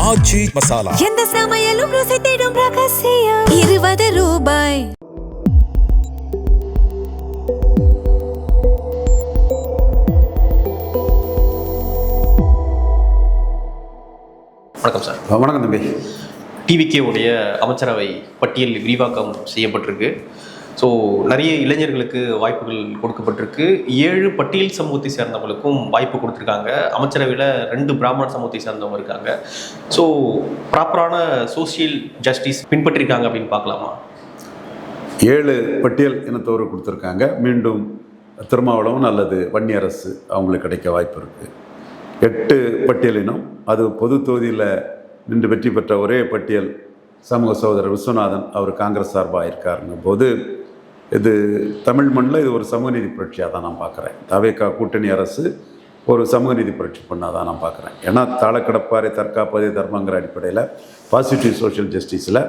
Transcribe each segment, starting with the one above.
ஆச்சி மசாலா. எந்த சமையலும் ருசி தேடும் ரகசியம். 20 ரூபாய். வணக்கம் சார். வணக்கம் தம்பி. டிவிகே உடைய அமைச்சரவை பட்டியல் விரிவாக்கம் செய்யப்பட்டிருக்கு. ஸோ நிறைய இளைஞர்களுக்கு வாய்ப்புகள் கொடுக்கப்பட்டிருக்கு. 7 பட்டியல் சமூகத்தை சேர்ந்தவங்களுக்கும் வாய்ப்பு கொடுத்துருக்காங்க. அமைச்சரவையில் 2 பிராமண சமூகத்தை சேர்ந்தவங்க இருக்காங்க. ஸோ ப்ராப்பரான சோசியல் ஜஸ்டிஸ் பின்பற்றிருக்காங்க அப்படின்னு பார்க்கலாமா? 7 பட்டியல் இனத்தோர் கொடுத்துருக்காங்க. மீண்டும் திருமாவளவன் அல்லது வன்னியரசு அவங்களுக்கு கிடைக்க வாய்ப்பு இருக்குது. 8 பட்டியலினம், அது பொது தொகுதியில் நின்று வெற்றி பெற்ற ஒரே பட்டியல் சமூக சகோதரர் விஸ்வநாதன், அவர் காங்கிரஸ் சார்பாக இருக்காருங்க போது, இது தமிழ் மண்ணில் இது ஒரு சமூக நீதி புரட்சியாக தான் நான் பார்க்குறேன். தவேகா கூட்டணி அரசு ஒரு சமூக நீதி புரட்சி பண்ணால் தான் நான் பார்க்குறேன். ஏன்னா தாளக்கடப்பாரை தற்காப்பதே தர்மங்கிற அடிப்படையில் பாசிட்டிவ் சோஷியல் ஜஸ்டிஸில்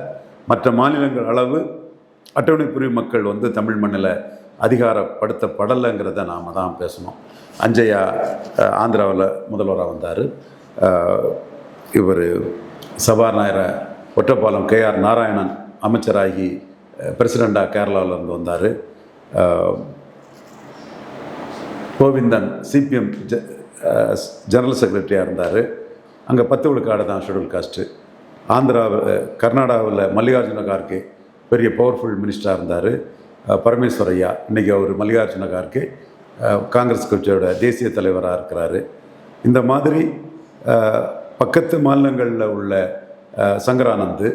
மற்ற மாநிலங்கள் அளவு அட்டவணை பிரிவு மக்கள் தமிழ் மண்ணில் அதிகாரப்படுத்தப்படலைங்கிறத நாம் தான் பேசணும். அஞ்சையா ஆந்திராவில் முதல்வராக வந்தார். இவர் சபாநாயகர் ஒற்றப்பாலம் KR நாராயணன் அமைச்சராகி பிரசிடெண்ட்டாக கேரளாவிலேருந்து வந்தார். கோவிந்தன் CPM ஜெனரல் செக்ரட்டரியாக இருந்தார். அங்கே 10 விழுக்காடு தான் ஷெட்யூல் காஸ்ட்டு. கர்நாடகாவில் மல்லிகார்ஜுன கார்கே பெரிய பவர்ஃபுல் மினிஸ்டராக இருந்தார். பரமேஸ்வரையா இன்றைக்கி அவர் மல்லிகார்ஜுன கார்கே காங்கிரஸ் கட்சியோட தேசிய தலைவராக இருக்கிறாரு. இந்த மாதிரி பக்கத்து மாநிலங்களில் உள்ள சங்கரானந்து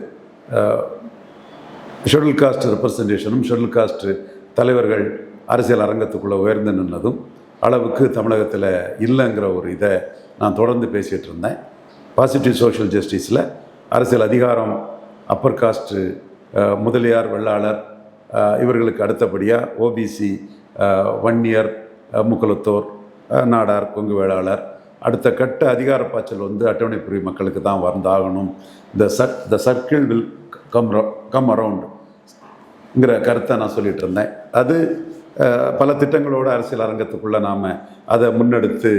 ஷெட்யூல் காஸ்ட் ரெப்ரசன்டேஷனும் ஷெட்யூல் காஸ்ட் தலைவர்கள் அரசியல் அரங்கத்துக்குள்ளே உயர்ந்து நின்றதும் அளவுக்கு தமிழகத்தில் இல்லைங்கிற ஒரு இதை நான் தொடர்ந்து பேசிகிட்டு இருந்தேன். பாசிட்டிவ் சோஷியல் ஜஸ்டிஸில் அரசியல் அதிகாரம் அப்பர் காஸ்ட்டு முதலியார் வெள்ளாளர் இவர்களுக்கு அடுத்தபடியாக OBC வன்னியர் முக்குலத்தோர் நாடார் கொங்கு வேளாளர் அடுத்த கட்ட அதிகார பாய்ச்சல் அட்டவணை பிரிவு மக்களுக்கு தான் வந்தாகணும். த சர்க்கிள் வில் கம் அரவுண்டுங்கிற கருத்தை நான் சொல்லிகிட்டு இருந்தேன். அது பல திட்டங்களோடு அரசியல் அரங்கத்துக்குள்ளே நாம் அதை முன்னெடுத்து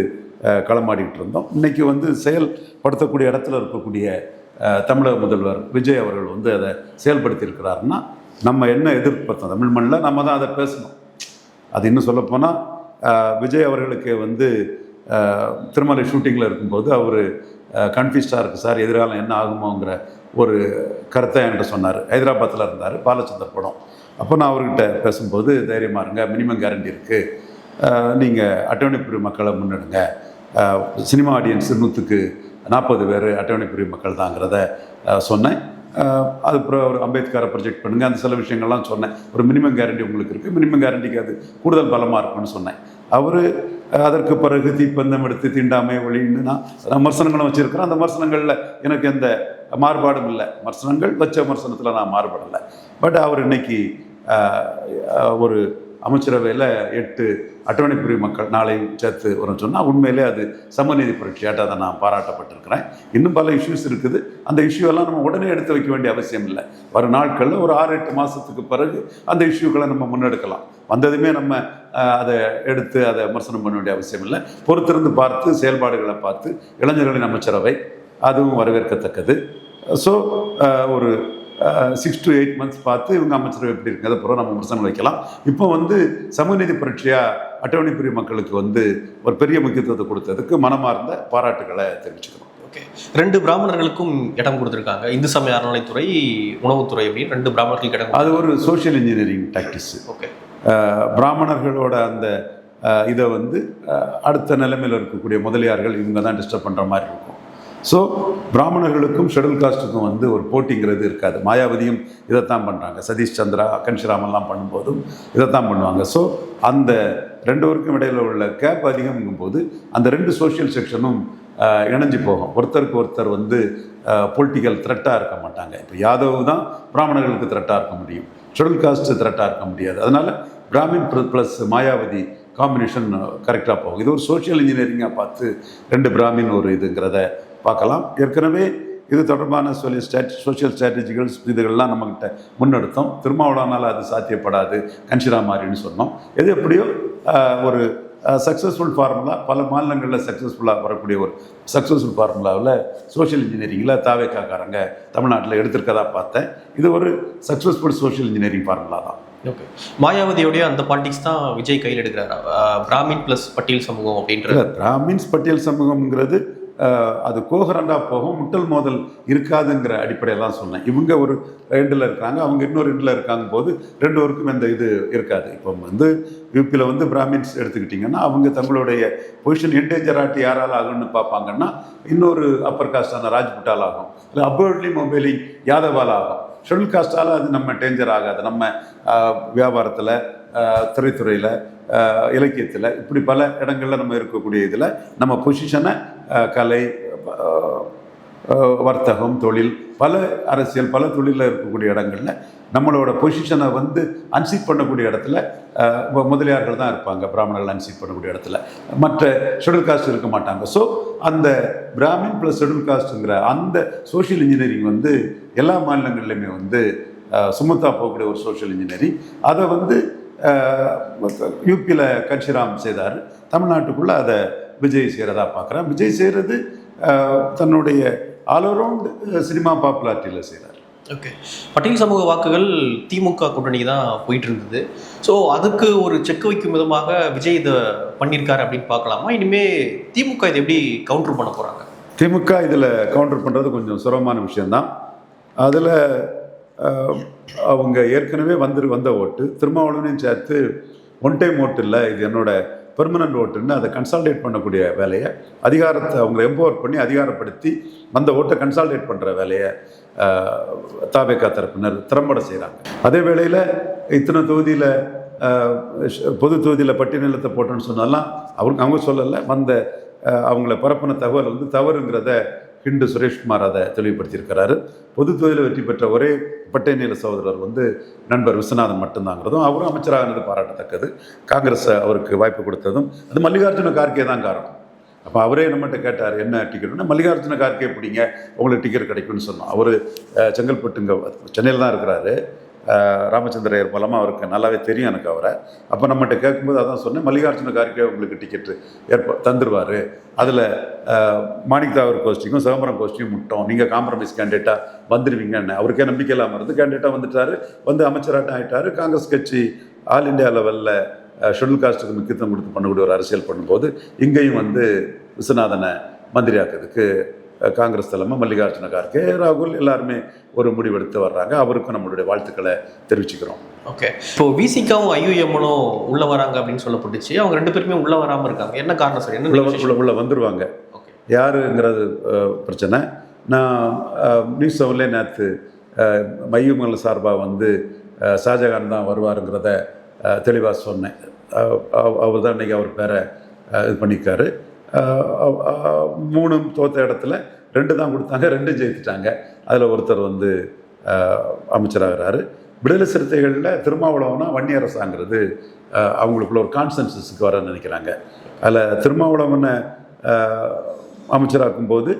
களமாடிக்கிட்டு இருந்தோம். இன்றைக்கி செயல்படுத்தக்கூடிய இடத்துல இருக்கக்கூடிய தமிழக முதல்வர் விஜய் அவர்கள் அதை செயல்படுத்தியிருக்கிறாருன்னா நம்ம என்ன எதிர்பார்த்தோம் தமிழ் மண்ணில் நம்ம தான் அதை பேசணும். அது இன்னும் சொல்லப்போனால் விஜய் அவர்களுக்கு திருமலை ஷூட்டிங்கில் இருக்கும்போது அவர் கன்ஃபியூஸ்டாக இருக்குது சார், எதிர்காலம் என்ன ஆகுமோங்கிற ஒரு கருத்தை என்கிட்ட சொன்னார். ஹைதராபாத்தில் இருந்தார், பாலச்சந்தர் படம். அப்போ நான் அவர்கிட்ட பேசும்போது தைரியமாக இருங்க, மினிமம் கேரண்டி இருக்குது, நீங்கள் அட்டவணை பிரிவு மக்களை முன்னெடுங்க, சினிமா ஆடியன்ஸ் 100க்கு 40 பேர் அட்டவணை பிரிவு மக்கள் தாங்கிறத சொன்னேன். அதுக்கப்புறம் ஒரு அம்பேத்கரை ப்ரொஜெக்ட் பண்ணுங்கள், அந்த சில விஷயங்கள்லாம் சொன்னேன். ஒரு மினிமம் கேரண்டி உங்களுக்கு இருக்குது, மினிமம் கேரண்டிக்கு அது கூடுதல் பலமாக இருக்குன்னு சொன்னேன். அவர் அதற்கு பிறகு தீப்பந்தம் எடுத்து தீண்டாமை ஒளின்னு நான் விமர்சனங்களும் வச்சுருக்கிறேன். அந்த விமர்சனங்களில் எனக்கு எந்த மாறுபாடும் இல்லை. விமர்சனங்கள் வச்ச விமர்சனத்தில் நான் மாறுபடலை. பட் அவர் இன்னைக்கு ஒரு அமைச்சரவையில் 8 அட்டவணை பிரிவு மக்கள் நாளை சேர்த்து வரும்னு சொன்னால் உண்மையிலே அது சமநீதி புரட்சியாட்ட அதை நான் பாராட்டப்பட்டிருக்கிறேன். இன்னும் பல இஷ்யூஸ் இருக்குது. அந்த இஷ்யூவெல்லாம் நம்ம உடனே எடுத்து வைக்க வேண்டிய அவசியம் இல்லை. வரும் நாட்களில் ஒரு 6-8 மாதத்துக்கு பிறகு அந்த இஷ்யூக்களை நம்ம முன்னெடுக்கலாம். வந்ததுமே நம்ம அதை எடுத்து அதை விமர்சனம் பண்ண வேண்டிய அவசியம் இல்லை. பொறுத்திருந்து பார்த்து செயல்பாடுகளை பார்த்து இளைஞர்களின் அமைச்சரவை அதுவும் வரவேற்கத்தக்கது. ஸோ ஒரு 6 to 8 months பார்த்து இவங்க அமைச்சரவை எப்படி இருக்குது அதை பிறகு நம்ம விமர்சனம் வைக்கலாம். இப்போ சமூகநீதி புரட்சியாக அட்டவணை பிரிவு மக்களுக்கு ஒரு பெரிய முக்கியத்துவத்தை கொடுத்ததுக்கு மனமார்ந்த பாராட்டுகளை தெரிவிச்சுக்கிறோம். ஓகே, 2 பிராமணர்களுக்கும் இடம் கொடுத்துருக்காங்க. இந்து சமய அறநிலைத்துறை, உணவுத்துறை அப்படின்னு 2 பிராமணர்களுக்கு இடம். அது ஒரு சோஷியல் இன்ஜினியரிங் டாக்டிஸ். ஓகே, பிராமணர்களோட அந்த இதை அடுத்த நிலைமையில் இருக்கக்கூடிய முதலியார்கள் இவங்க தான் டிஸ்டர்ப் பண்ணுற மாதிரி இருக்கும். ஸோ பிராமணர்களுக்கும் ஷெட்யூல் காஸ்ட்டுக்கும் ஒரு போட்டிங்கிறது இருக்காது. மாயாவதியும் இதைத்தான் பண்ணுறாங்க. சதீஷ் சந்திரா, கன்ஷிராமெல்லாம் பண்ணும்போதும் இதைத்தான் பண்ணுவாங்க. ஸோ அந்த 2 பேருக்கும் இடையில் உள்ள கேப் அதிகம்ங்கும்போது அந்த 2 சோஷியல் செக்ஷனும் இணைஞ்சு போகும். ஒருத்தருக்கு ஒருத்தர் பொலிட்டிக்கல் த்ரெட்டாக இருக்க மாட்டாங்க. இப்போ யாதவ் தான் பிராமணர்களுக்கு த்ரெட்டாக இருக்க முடியும், ஷெட்யூல் காஸ்ட்டு த்ரெட்டாக இருக்க முடியாது. அதனால் பிராமின் ப்ளஸ் மாயாவதி காம்பினேஷன் கரெக்டாக போகும். இது ஒரு சோஷியல் இன்ஜினியரிங்காக பார்த்து 2 பிராமின் இதுங்கிறத பார்க்கலாம். ஏற்கனவே இது தொடர்பான சோஷியல் ஸ்ட்ராட்டஜிகள் இதுகள்லாம் நம்மக்கிட்ட முன்னெடுத்தோம். திருமாவளவனால் அது சாத்தியப்படாது, கன்ஷிராமாரின்னு சொன்னோம். எது எப்படியோ ஒரு சக்ஸஸ்ஃபுல் ஃபார்முலா பல மாநிலங்களில் சக்ஸஸ்ஃபுல்லாக வரக்கூடிய ஒரு சக்ஸஸ்ஃபுல் ஃபார்முலாவில் சோஷியல் இன்ஜினியரிங்கில் தாவேக்காக்காரங்க தமிழ்நாட்டில் எடுத்திருக்கதா பார்த்தேன். இது ஒரு சக்ஸஸ்ஃபுல் சோஷியல் இன்ஜினியரிங் ஃபார்முலா தான். ஓகே, மாயாவதியோடைய அந்த பாலிடிக்ஸ் தான் விஜய் கையில் எடுக்கிறாரா? பிராமின் ப்ளஸ் பட்டியல் சமூகம் அப்படின்றது. பிராமின்ஸ் பட்டியல் சமூகம்ங்கிறது அது கோஹரண்டாக போகும், முட்டல் மோதல் இருக்காதுங்கிற அடிப்படையில் தான் சொன்னேன். இவங்க ஒரு எண்டில் இருக்காங்க, அவங்க இன்னொரு எண்டில் இருக்காங்க போது ரெண்டு பேருக்கும் எந்த இது இருக்காது. இப்போ வந்து யூபியில் வந்து பிராமின்ஸ் எடுத்துக்கிட்டிங்கன்னா அவங்க தங்களுடைய பொசிஷன் என்டேஞ்சராட்டி யாரால் ஆகும்னு பார்ப்பாங்கன்னா இன்னொரு அப்பர் காஸ்டான ராஜ்புட்டால் ஆகும், இல்லை அப்பர்ட்லி மொபைலி யாதவால் ஆகும். ஷெட்யூல் காஸ்டால் அது நம்ம டேஞ்சர் ஆகாது. நம்ம வியாபாரத்தில், திரைத்துறையில், இலக்கியத்தில், இப்படி பல இடங்களில் நம்ம இருக்கக்கூடிய இதில் நம்ம பொசிஷனை கலை, வர்த்தகம், தொழில், பல அரசியல், பல தொழிலில் இருக்கக்கூடிய இடங்களில் நம்மளோட பொசிஷனை வந்து அன்சீட் பண்ணக்கூடிய இடத்துல முதலியார்கள் தான் இருப்பாங்க. பிராமணர்கள் அன்சீட் பண்ணக்கூடிய இடத்துல மற்ற ஷெட்யூல் காஸ்ட் இருக்க மாட்டாங்க. ஸோ அந்த பிராமின் ப்ளஸ் ஷெட்யூல் காஸ்ட்டுங்கிற அந்த சோஷியல் இன்ஜினியரிங் வந்து எல்லா மாநிலங்கள்லையுமே வந்து சுமத்தா போகக்கூடிய ஒரு சோஷியல் இன்ஜினியரிங். அதை வந்து யூபியில் கட்சிராம் செய்தார், தமிழ்நாட்டுக்குள்ளே அதை விஜய் செய்கிறதா பார்க்குறேன். விஜய் செய்கிறது தன்னுடைய ஆல் அரவுண்ட் சினிமா பாப்புலாரிட்டியில் செய்கிறார். ஓகே, பட்டியல் சமூக வாக்குகள் திமுக கூட்டணிக்கு தான் போயிட்டு இருந்தது. ஸோ அதுக்கு ஒரு செக் வைக்கும் விதமாக விஜய் இதை பண்ணியிருக்காரு அப்படின்னு பார்க்கலாமா? இனிமேல் திமுக இதை எப்படி கவுண்டர் பண்ண போகிறாங்க? திமுக இதில் கவுண்டர் பண்ணுறது கொஞ்சம் சுலபமான விஷயந்தான். அதில் அவங்க ஏற்கனவே வந்த ஓட்டு திருமாவளவனையும் சேர்த்து ஒன் டைம் ஓட்டு இல்லை, இது என்னோட பெர்மனன்ட் ஓட்டுன்னு அதை கன்சால்டேட் பண்ணக்கூடிய வேலையை, அதிகாரத்தை அவங்களை எம்பவர் பண்ணி அதிகாரப்படுத்தி வந்த ஓட்டை கன்சால்டேட் பண்ணுற வேலையை தாவேகா தரப்பினர் திறம்பட செய்கிறாங்க. அதே வேளையில் இத்தனை தொகுதியில் பொது தொகுதியில் பட்டியலினத்தை போட்டோன்னு சொன்னாலாம் அவங்க சொல்லலை, வந்த அவங்கள பரப்பின தகவல் வந்து தவறுங்கிறத ஹிண்டு சுரேஷ்குமார் அதை தெளிவுபடுத்தியிருக்கிறாரு. பொது தொகுதியில் வெற்றி பெற்ற ஒரே பட்டியலின சகோதரர் வந்து நண்பர் விஸ்வநாதன் மட்டும்தாங்கிறதும், அவரும் அமைச்சரானது பாராட்டத்தக்கது. காங்கிரஸ் அவருக்கு வாய்ப்பு கொடுத்ததும் அது மல்லிகார்ஜுன கார்கே தான் காரணம். அப்போ அவரே நம்மகிட்ட கேட்டார் என்ன டிக்கெட்டுன்னா, மல்லிகார்ஜுன கார்கே பிடிங்க உங்களுக்கு டிக்கெட் கிடைக்கும்னு சொன்னோம். அவர் செங்கல்பட்டுங்க சென்னையில் தான் இருக்கிறாரு. ராமச்சந்திரையர் மூலமாக அவருக்கு நல்லாவே தெரியும் எனக்கு அவரை. அப்போ நம்மகிட்ட கேட்கும்போது அதான் சொன்னேன், மல்லிகார்ஜுன கார்கே உங்களுக்கு டிக்கெட்டு தந்துடுவார். அதில் மாணிக் தாகூர் கோஷ்டிக்கும் சிதம்பரம் கோஷ்டியும் முட்டோம், நீங்கள் காம்ப்ரமைஸ் கேண்டிடேட்டாக வந்துடுவீங்கன்னு அவருக்கே நம்பிக்கை இல்லாமல் இருந்து கேண்டிடேட்டாக வந்துட்டார். வந்து அமைச்சராட்டம் ஆகிட்டார். காங்கிரஸ் கட்சி ஆல் இண்டியா லெவலில் ஷெட்யூல் காஸ்ட்டுக்கு முக்கியத்துவம் கொடுத்து பண்ணக்கூடிய ஒரு அரசியல் பண்ணும்போது இங்கேயும் வந்து விஸ்வநாதனை மந்திரியாக்கிறதுக்கு காங்கிரஸ் தலைமை மல்லிகார்ஜுன கார்கே, ராகுல் எல்லாருமே ஒரு முடிவெடுத்து வர்றாங்க. அவருக்கும் நம்மளுடைய வாழ்த்துக்களை தெரிவிச்சுக்கிறோம். ஓகே, இப்போ விசிகாவும் ஐயுஎம்னும் உள்ள வராங்க அப்படின்னு சொல்லப்பட்டுச்சு. அவங்க ரெண்டு பேருமே உள்ள வராமல் இருக்காங்க. என்ன காரணம் சார்? என்ன உள்ள வந்துடுவாங்க, யாருங்கிறது பிரச்சனை. நான் நியூஸ் செவன்லே நேற்று மையமங்கல சார்பாக வந்து ஷாஜகான் தான் வருவாருங்கிறத தெளிவாக சொன்னேன். அவர் தான் இன்றைக்கி அவர் பேரை இது பண்ணியிருக்காரு. 3 தோற்ற இடத்துல 2 தான் கொடுத்தாங்க, 2 ஜெயித்துட்டாங்க. அதில் ஒருத்தர் வந்து அமைச்சராகிறாரு. விடுதலை சிறுத்தைகளில் திருமாவளவனா வன்னியரசாங்கிறது அவங்களுக்குள்ள ஒரு கான்சென்சஸுக்கு வர நினைக்கிறாங்க. அதில் திருமாவளவனை அமைச்சராக்கும் போது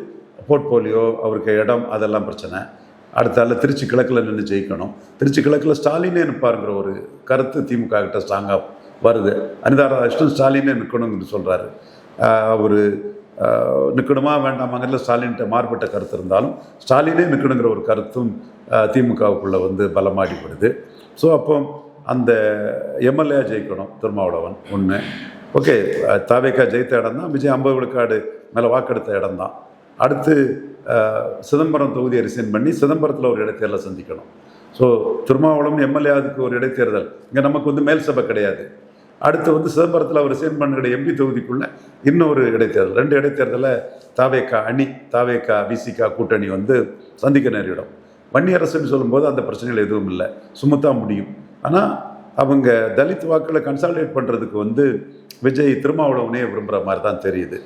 போர்ட்போலியோ, அவருக்கு இடம், அதெல்லாம் பிரச்சனை. அடுத்தால திருச்சி கிழக்கில் நின்று ஜெயிக்கணும். திருச்சி கிழக்கில் ஸ்டாலினே நிற்பாருங்கிற ஒரு கருத்து திமுக கிட்ட ஸ்ட்ராங்காக வருது. அனிதா ராதாகிருஷ்ணன் ஸ்டாலினே நிற்கணும்னு சொல்கிறாரு. அவர் நிற்கணுமா வேண்டாமாங்கிறதுல ஸ்டாலின்கிட்ட மாறுபட்ட கருத்து இருந்தாலும் ஸ்டாலினே நிற்கணுங்கிற ஒரு கருத்தும் திமுகவுக்குள்ளே வந்து பலமாடிப்படுது. ஸோ அப்போ அந்த எம்எல்ஏ ஜெயிக்கணும் திருமாவளவன் ஒன்று. ஓகே, தாவேக்கா ஜெயித்த இடம் தான், விஜய் 50 விழுக்காடு மேலே வாக்கெடுத்த இடம் தான். அடுத்து சிதம்பரம் தொகுதியை ரிசைன் பண்ணி சிதம்பரத்தில் ஒரு இடைத்தேர்தலை சந்திக்கணும். ஸோ திருமாவளவன் எம்எல்ஏவுக்கு ஒரு இடைத்தேர்தல், இங்கே நமக்கு வந்து மேல் சபை கிடையாது. அடுத்து வந்து சிதம்பரத்தில் அவர் ரிசைன் பண்ணுற எம்பி தொகுதிக்குள்ளே இன்னொரு இடைத்தேர்தல், 2 இடைத்தேர்தலை தாவேக்கா அணி, தாவேக்கா விசிகா கூட்டணி வந்து சந்திக்க நேரிடும். வன்னியரசுன்னு சொல்லும்போது அந்த பிரச்சனைகள் எதுவும் இல்லை, சுமத்தான் முடியும். ஆனால் அவங்க தலித் வாக்களை கன்சால்டேட் பண்ணுறதுக்கு வந்து விஜய் திருமாவளவனே விரும்புகிற மாதிரி தான் தெரியுது.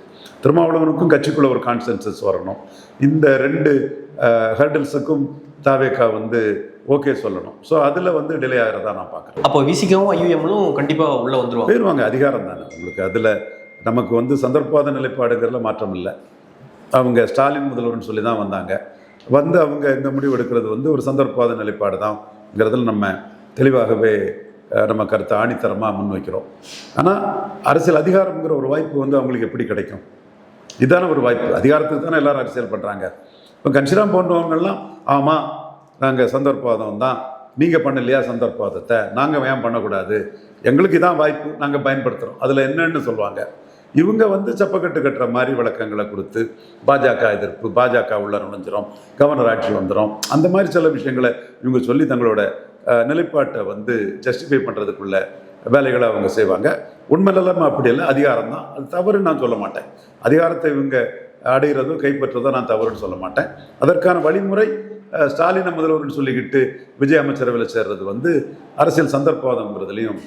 திருமாவளவனுக்கும் கட்சிக்குள்ள ஒரு கான்சென்சஸ் வரணும். இந்த 2 ஹர்டில்ஸுக்கும் தாவேக்கா வந்து ஓகே சொல்லணும். ஸோ அதில் வந்து டிலே ஆகிறதா நான் பார்க்குறேன். அப்போ விசிகாவும் ஐயுஎம்லும் கண்டிப்பாக உள்ளே வந்துடுவாங்க, போயிடுவாங்க. அதிகாரம் தானே உங்களுக்கு. அதில் நமக்கு வந்து சந்தர்ப்பவாத நிலைப்பாடுங்கிறதுல மாற்றம் இல்லை. அவங்க ஸ்டாலின் முதல்வர்னு சொல்லி தான் வந்தாங்க. வந்து அவங்க இந்த முடிவு எடுக்கிறது வந்து ஒரு சந்தர்ப்பவாத நிலைப்பாடு தான்ங்கிறதுல நம்ம தெளிவாகவே நம்ம கருத்தை ஆணித்தரமாக முன்வைக்கிறோம். ஆனால் அரசியல் அதிகாரம்ங்கிற ஒரு வாய்ப்பு வந்து அவங்களுக்கு எப்படி கிடைக்கும்? இதுதானே ஒரு வாய்ப்பு. அதிகாரத்துக்கு தானே எல்லாரும் அரசியல் பண்ணுறாங்க. இப்போ கன்சிராம் போன்றவங்கெல்லாம் ஆமாம் நாங்கள் சந்தர்ப்பவாதம் தான், நீங்கள் பண்ணலையா சந்தர்ப்பவாதத்தை, நாங்கள் ஏன் பண்ணக்கூடாது, எங்களுக்கு இதான் வாய்ப்பு, நாங்கள் பயன்படுத்துகிறோம், அதில் என்னன்னு சொல்லுவாங்க. இவங்க வந்து சப்பக்கட்டு கட்டுற மாதிரி விளக்கங்களை கொடுத்து பாஜக எதிர்ப்பு, பாஜக உள்ள நுழைஞ்சிரும், கவர்னர் ஆட்சி வந்துடும், அந்த மாதிரி சில விஷயங்களை இவங்க சொல்லி தங்களோட நிலைப்பாட்டை வந்து ஜஸ்டிஃபை பண்ணுறதுக்குள்ள வேலைகளை அவங்க செய்வாங்க. உண்மையிலமா அப்படி இல்லை, அதிகாரம் தான் அது தவறுன்னு நான் சொல்ல மாட்டேன். அதிகாரத்தை இவங்க அடைகிறதோ கைப்பற்றதோ நான் தவறுன்னு சொல்ல மாட்டேன். அதற்கான வழிமுறை ஸ்டாலினை முதல்வர்னு சொல்லிக்கிட்டு விஜய் அமைச்சரவையில் சேர்றது வந்து அரசியல் சந்தர்ப்பவாதம்ங்கிறதுலையும்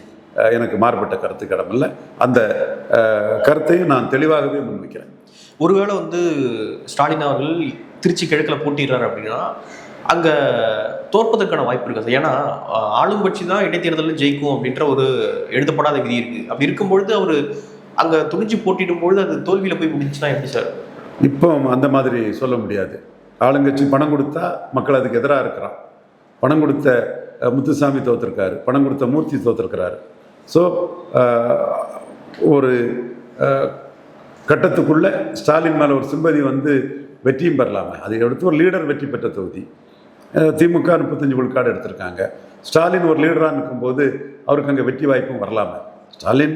எனக்கு மாறுபட்ட கருத்து கிடமில்லை. அந்த கருத்தையும் நான் தெளிவாகவே முன்வைக்கிறேன். ஒருவேளை வந்து ஸ்டாலின் அவர்கள் திருச்சி கிழக்கில் போட்டிடுறாரு அப்படின்னா அங்கே தோற்பதற்கான வாய்ப்பு இருக்குது சார். ஏன்னா ஆளும் கட்சி தான் இடைத்தேர்தலில் ஜெயிக்கும் அப்படின்ற ஒரு எழுதப்படாத விதி இருக்குது. அப்படி இருக்கும்பொழுது அவர் அங்கே துணிஞ்சு போட்டிடும்பொழுது அது தோல்வியில் போய் முடிஞ்சுன்னா எப்படி சார்? இப்போ அந்த மாதிரி சொல்ல முடியாது. ஆளுங்கட்சி பணம் கொடுத்தா மக்கள் அதுக்கு எதிராக இருக்கிறான். பணம் கொடுத்த முத்துசாமி தோற்றுருக்காரு, பணம் கொடுத்த மூர்த்தி தோற்றுருக்கிறாரு. ஸோ ஒரு கட்டத்துக்குள்ள ஸ்டாலின் மேலே ஒரு சிம்பதி வந்து வெற்றியும் பெறலாமே. அதை எடுத்து ஒரு லீடர் வெற்றி பெற்ற தொகுதி. திமுக 35 விழுக்காடு எடுத்திருக்காங்க. ஸ்டாலின் ஒரு லீடராக இருக்கும்போது அவருக்கு அங்கே வெற்றி வாய்ப்பும் வரலாமே. Stalin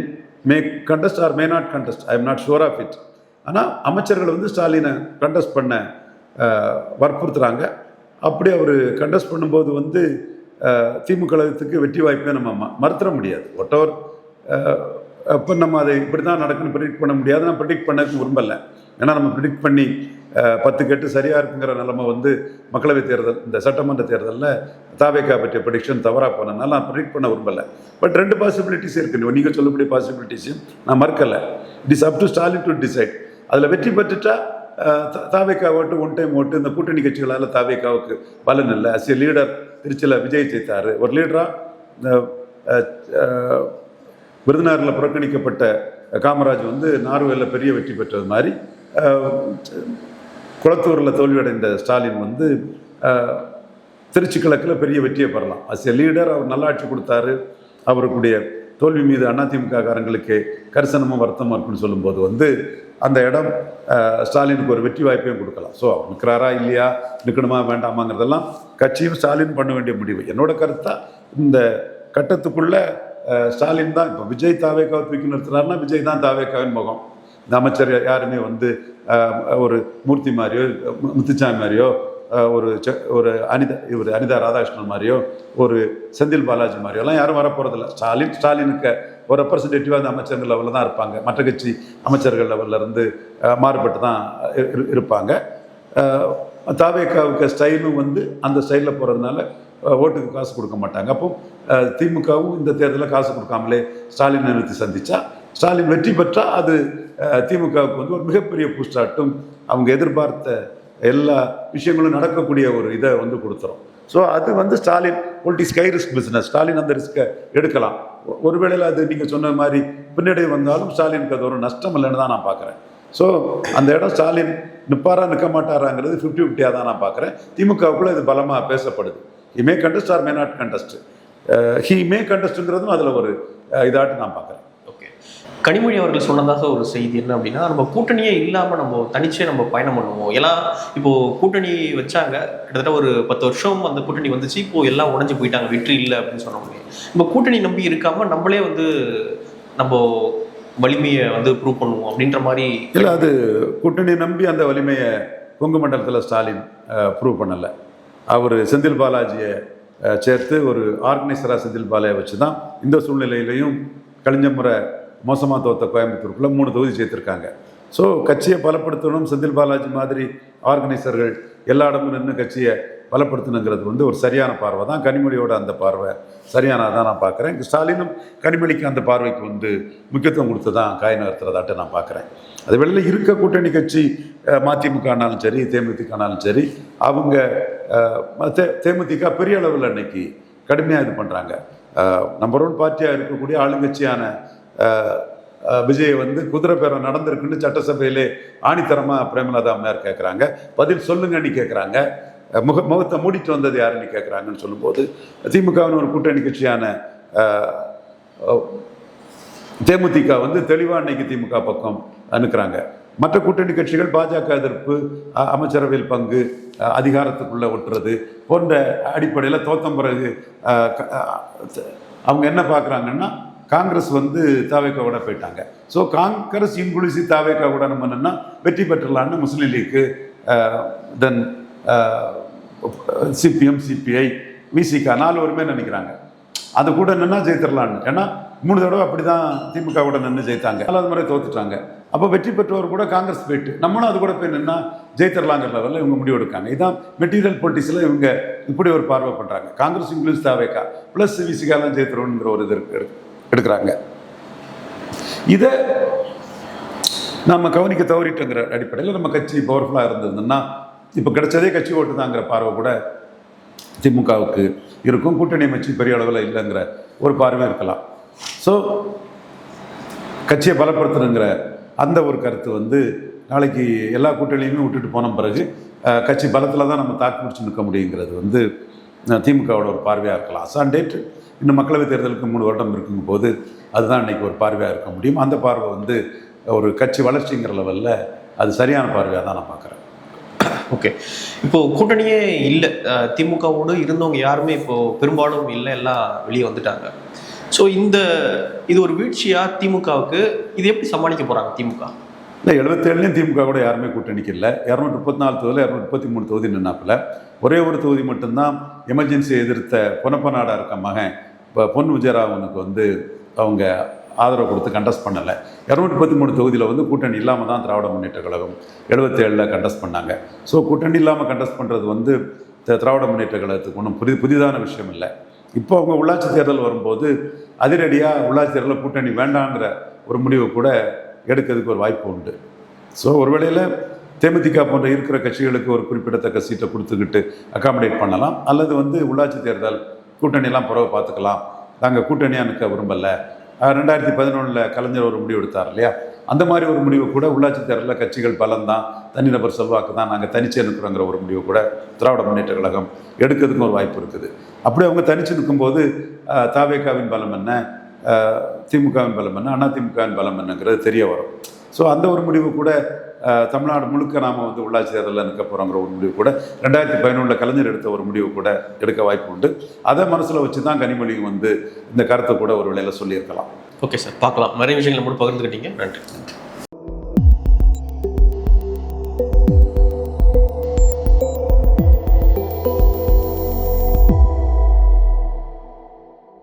may contest or may not contest, I am not sure of it. ஆனால் அமைச்சர்கள் வந்து ஸ்டாலினை கண்டஸ்ட் பண்ண வற்புறுத்துறாங்க. அப்படி அவர் கண்டஸ்ட் பண்ணும்போது வந்து திமுக கழகத்துக்கு வெற்றி வாய்ப்பே நம்ம மறுத்துட முடியாது. ஒட்டவர் அப்போ நம்ம அதை இப்படி தான் நடக்குன்னு ப்ரிடிக்ட் பண்ண முடியாது. நான் ப்ரிடிக்ட் பண்ணதுக்கு விரும்பலை. ஏன்னா நம்ம ப்ரிடிக்ட் பண்ணி 10 கேட்டு சரியாக இருக்குங்கிற நிலைமை வந்து மக்களவை தேர்தல், இந்த சட்டமன்ற தேர்தலில் தாவேக்கா பற்றிய ப்ரிடிக்ஷன் தவறாக போனதுனால நான் ப்ரிடிக்ட் பண்ண விரும்பலை. பட் 2 பாசிபிலிட்டிஸ் இருக்குது. நீங்கள் சொல்லக்கூடிய பாசிபிலிட்டிஸையும் நான் மறுக்கலை. It is up to Stalin to decide. அதில் வெற்றி பெற்றுட்டா தாவேக்கா ஓட்டு, ஒன் டைம் ஓட்டு, இந்த கூட்டணி கட்சிகளால் தாவேக்காவுக்கு பலன் இல்லை. அஸ் ஏ லீடர் திருச்சியில் விஜய் ஜெயித்தார். ஒரு லீடராக விருதுநகரில் புறக்கணிக்கப்பட்ட காமராஜ் வந்து நார்வேலில் பெரிய வெற்றி பெற்றது மாதிரி குளத்தூரில் தோல்வியடைந்த ஸ்டாலின் வந்து திருச்சி கிழக்கில் பெரிய வெற்றியை பெறலாம். அஸ் எ லீடர் அவர் நல்லாட்சி கொடுத்தாரு. அவருக்குடைய தோல்வி மீது அதிமுக காரங்களுக்கு கரிசனமும் வருத்தமும் இருக்குன்னு சொல்லும்போது வந்து அந்த இடம் ஸ்டாலினுக்கு ஒரு வெற்றி வாய்ப்பையும் கொடுக்கலாம். ஸோ அவர் நிற்கிறாரா இல்லையா, நிற்கணுமா வேண்டாமாங்கிறதெல்லாம் கட்சியும் ஸ்டாலின் பண்ண வேண்டிய முடிவு. என்னோட கருத்தா இந்த கட்டத்துக்குள்ள ஸ்டாலின் தான். இப்போ விஜய் தாவேக்காவை தூக்கி நிறுத்துறாருன்னா விஜய் தான் தாவேக்காவின் முகம். இந்த அமைச்சர் யாருமே வந்து ஒரு மூர்த்தி மாதிரியோ, முத்துச்சாமி மாதிரியோ, ஒரு அனிதா ராதாகிருஷ்ணன் மாதிரியோ, ஒரு செந்தில் பாலாஜி மாதிரியோலாம் யாரும் வரப்போகிறதில்ல. ஸ்டாலினுக்கு ஒரு ரெப்ரசன்டேட்டிவாக அந்த அமைச்சர்கள் லெவலில் தான் இருப்பாங்க. மற்ற கட்சி அமைச்சர்கள் லெவலில் இருந்து மாறுபட்டு தான் இருப்பாங்க. தாவேக்காவுக்கு ஸ்டைலும் வந்து அந்த ஸ்டைலில் போகிறதுனால ஓட்டுக்கு காசு கொடுக்க மாட்டாங்க. அப்போ திமுகவும் இந்த தேர்தலில் காசு கொடுக்காமலே ஸ்டாலின் நிறுத்தி சந்தித்தா, ஸ்டாலின் வெற்றி பெற்றால் அது திமுகவுக்கு வந்து ஒரு மிகப்பெரிய பூஸ்டாட்டும் அவங்க எதிர்பார்த்த எல்லா விஷயங்களும் நடக்கக்கூடிய ஒரு இதை வந்து கொடுத்துரும். ஸோ அது வந்து Stalin sky risk business. Stalin அந்த ரிஸ்க்கை எடுக்கலாம். ஒருவேளையில் அது நீங்கள் சொன்ன மாதிரி பின்னாடி வந்தாலும் ஸ்டாலினுக்கு அது ஒரு நஷ்டம் இல்லைன்னு தான் நான் பார்க்குறேன். ஸோ அந்த இடம் ஸ்டாலின் நிற்பாரா நிற்க மாட்டாராங்கிறது 50-50 தான் நான் பார்க்குறேன். திமுகவுக்குள்ளே இது பலமாக பேசப்படுது. He may contest or may not contest. He may கண்டஸ்ட்டுங்கிறதும் அதில் ஒரு இதாட்டு நான் பார்க்குறேன். ஓகே, கனிமொழி அவர்கள் சொன்னதாக ஒரு செய்தி என்ன அப்படின்னா, நம்ம கூட்டணியே இல்லாமல் நம்ம தனிச்சே நம்ம பயணம் பண்ணுவோம். ஏன்னா இப்போது கூட்டணி வச்சாங்க, கிட்டத்தட்ட ஒரு 10 வருஷம் அந்த கூட்டணி வந்துச்சு. இப்போது எல்லாம் உடஞ்சி போயிட்டாங்க, வெற்றி இல்லை அப்படின்னு சொன்ன முடியும். நம்ம கூட்டணி நம்பி இருக்காமல் நம்மளே வந்து நம்ம வலிமையை வந்து ப்ரூவ் பண்ணுவோம் அப்படின்ற மாதிரி இல்லை. அது கூட்டணி நம்பி அந்த வலிமையை கொங்கு மண்டலத்தில் ஸ்டாலின் ப்ரூவ் பண்ணலை. அவர் செந்தில் பாலாஜியை சேர்த்து ஒரு ஆர்கனைசராக செந்தில் பாலாஜியை வச்சு தான் இந்த சூழ்நிலையிலையும் கழிஞ்ச முறை மோசமாக தோற்ற கோயம்புத்தூருக்குள்ளே 3 தொகுதி சேர்த்துருக்காங்க. ஸோ கட்சியை பலப்படுத்தணும், செந்தில் பாலாஜி மாதிரி ஆர்கனைசர்கள் எல்லா இடமும் நின்று கட்சியை பலப்படுத்தணுங்கிறது வந்து ஒரு சரியான பார்வை தான். கனிமொழியோட அந்த பார்வை சரியானதான் நான் பார்க்குறேன். ஸ்டாலினும் கனிமொழிக்கு அந்த பார்வைக்கு வந்து முக்கியத்துவம் கொடுத்து தான் காய் நகர்த்துறதாட்ட நான் பார்க்குறேன். அது வெளியில் இருக்க கூட்டணி கட்சி மதிமுகனாலும் சரி, தேமுதிகனாலும் சரி, அவங்க தேமுதிக பெரிய அளவில் இன்னைக்கு கடுமையாக இது பண்ணுறாங்க. நம்பர் 1 பார்ட்டியாக இருக்கக்கூடிய ஆளுங்கட்சியான விஜய் வந்து குதிரை பேரம் நடந்திருக்குன்னு சட்டசபையிலே ஆணித்தரமாக பிரேமலதா அம்மையார் கேட்குறாங்க. பதில் சொல்லுங்கன்னு கேட்குறாங்க. முகத்தை மூடிட்டு வந்தது யாருன்னு கேட்குறாங்கன்னு சொல்லும்போது, திமுகவின் ஒரு கூட்டணி கட்சியான தேமுதிக வந்து தெளிவாக இன்னைக்கு திமுக பக்கம் அனுக்கிறாங்க. மற்ற கூட்டணி கட்சிகள் பாஜக எதிர்ப்பு, அமைச்சரவையில் பங்கு, அதிகாரத்துக்குள்ளே ஒட்டுறது போன்ற அடிப்படையில் தோத்தம் பிறகு அவங்க என்ன பார்க்குறாங்கன்னா, காங்கிரஸ் வந்து தாவேக்காவோட போயிட்டாங்க. ஸோ காங்கிரஸ் இன்குலிசி தாவேக்காவோட நம்ம என்னென்னா வெற்றி பெற்றலான்னு முஸ்லீம் லீக்கு, தென் சிபிஎம், சிபிஐ, விசிகா 4 பேருமே நினைக்கிறாங்க அது கூட நின்னா ஜெயித்திரலான்னு. ஏன்னா 3 தடவை அப்படி தான் திமுக கூட நின்று ஜெயித்தாங்க, 4வது முறை தோத்துட்டாங்க. அப்போ வெற்றி பெற்றவர் கூட காங்கிரஸ் போயிட்டு நம்மளும் அது கூட போய் நின்னா ஜெயித்திரலாங்கிற லெவலில் இவங்க முடிவு எடுக்காங்க. இதுதான் மெட்டீரியல் பொலிட்டிக்ஸில் இவங்க இப்படி ஒரு பார்வை பண்ணுறாங்க. காங்கிரஸ் இன்க்ளூஸ் தாவேக்கா ப்ளஸ் விசிகாலாம் ஜெயித்திரணுங்கிற ஒரு இது எடுக்கிறாங்க. இதை நம்ம கவனிக்க தவறிட்டுங்கிற அடிப்படையில் நம்ம கட்சி பவர்ஃபுல்லாக இருந்ததுன்னா இப்போ கிடைச்சதே கட்சி ஓட்டு தாங்கிற பார்வை கூட திமுகவுக்கு இருக்கும். கூட்டணி அமைச்சு பெரிய அளவில் இல்லைங்கிற ஒரு பார்வை இருக்கலாம். ஸோ கட்சியை பலப்படுத்தணுங்கிற அந்த ஒரு கருத்து வந்து நாளைக்கு எல்லா கூட்டணியுமே விட்டுட்டு போன பிறகு கட்சி பலத்தில் தான் நம்ம தாக்கு பிடிச்சி நிற்க முடியுங்கிறது வந்து திமுகவோட ஒரு பார்வையாக இருக்கலாம். அசான் டேட் இன்னும் மக்களவைத் தேர்தலுக்கு 3 வருடம் இருக்குங்கும் போது அதுதான் இன்றைக்கி ஒரு பார்வையாக இருக்க முடியும். அந்த பார்வை வந்து ஒரு கட்சி வளர்ச்சிங்கிற லெவலில் அது சரியான பார்வையாக தான் நான் பார்க்குறேன். ஓகே, இப்போது கூட்டணியே இல்லை, திமுகவோடு இருந்தவங்க யாருமே இப்போது பெரும்பாலும் இல்லை, எல்லாம் வெளியே வந்துட்டாங்க. ஸோ இது ஒரு வீழ்ச்சியாக திமுகவுக்கு இது எப்படி சமாளிக்க போகிறாங்க திமுக? இல்லை, 77லேயும் திமுக கூட யாருமே கூட்டணிக்கு இல்லை. 234 தொகுதியில் 233 தொகுதி நின்னாப்பில் ஒரே ஒரு தொகுதி மட்டும்தான் எமர்ஜென்சியை எதிர்த்த பொன்னப்பநாடாக இருக்க மகன் இப்போ பொன் விஜயராவனுக்கு வந்து அவங்க ஆதரவு கொடுத்து கண்டஸ்ட் பண்ணலை. 233 தொகுதியில் வந்து கூட்டணி இல்லாமல் தான் திராவிட முன்னேற்ற கழகம் 77ல் கண்டஸ்ட் பண்ணாங்க. ஸோ கூட்டணி இல்லாமல் கண்டஸ்ட் பண்ணுறது வந்து திராவிட முன்னேற்ற கழகத்துக்கு ஒன்றும் புதிதான விஷயம் இல்லை. இப்போ அவங்க உள்ளாட்சி தேர்தல் வரும்போது அதிரடியாக உள்ளாட்சி தேர்தலில் கூட்டணி வேண்டாங்கிற ஒரு முடிவு கூட எடுக்கிறதுக்கு ஒரு வாய்ப்பு உண்டு. ஸோ ஒரு வேளையில் தேமுதிக போன்ற இருக்கிற கட்சிகளுக்கு ஒரு குறிப்பிடத்தக்க சீட்டை கொடுத்துக்கிட்டு அகாமடேட் பண்ணலாம், அல்லது வந்து உள்ளாட்சி தேர்தல் கூட்டணியெல்லாம் பிறகு பார்த்துக்கலாம், நாங்கள் கூட்டணியாக நிற்க விரும்பலை. 2011 கலைஞர் ஒரு முடிவு எடுத்தார் இல்லையா, அந்த மாதிரி ஒரு முடிவு கூட உள்ளாட்சி தேர்தலில் கட்சிகள் பலம்தான், தனிநபர் செல்வாக்கு தான், நாங்கள் தனிச்சே நிற்கிறோங்கிற ஒரு முடிவு கூட திராவிட முன்னேற்ற கழகம் எடுக்கிறதுக்கும் ஒரு வாய்ப்பு இருக்குது. அப்படி அவங்க தனிச்சு நிற்கும்போது தாவேகாவின் பலம் என்ன, திமுகவின் பலம் என்ன, அதிமுகவின் பலம் என்னங்கிறது தெரிய வரும். ஸோ அந்த ஒரு முடிவு கூட தமிழ்நாடு முழுக்க நாம் வந்து உள்ளாட்சி தேர்தலில் நிற்க போகிறோங்கிற ஒரு முடிவு கூட 2011 கலைஞர் எடுத்த ஒரு முடிவு கூட எடுக்க வாய்ப்பு உண்டு. அதை மனசில் வச்சு தான் கனிமொழி வந்து இந்த கருத்தை கூட ஒரு வேளையில் சொல்லியிருக்கலாம். ஓகே சார், பார்க்கலாம். நிறைய விஷயங்களை மட்டும் பகிர்ந்துக்கிட்டீங்க. நன்றி.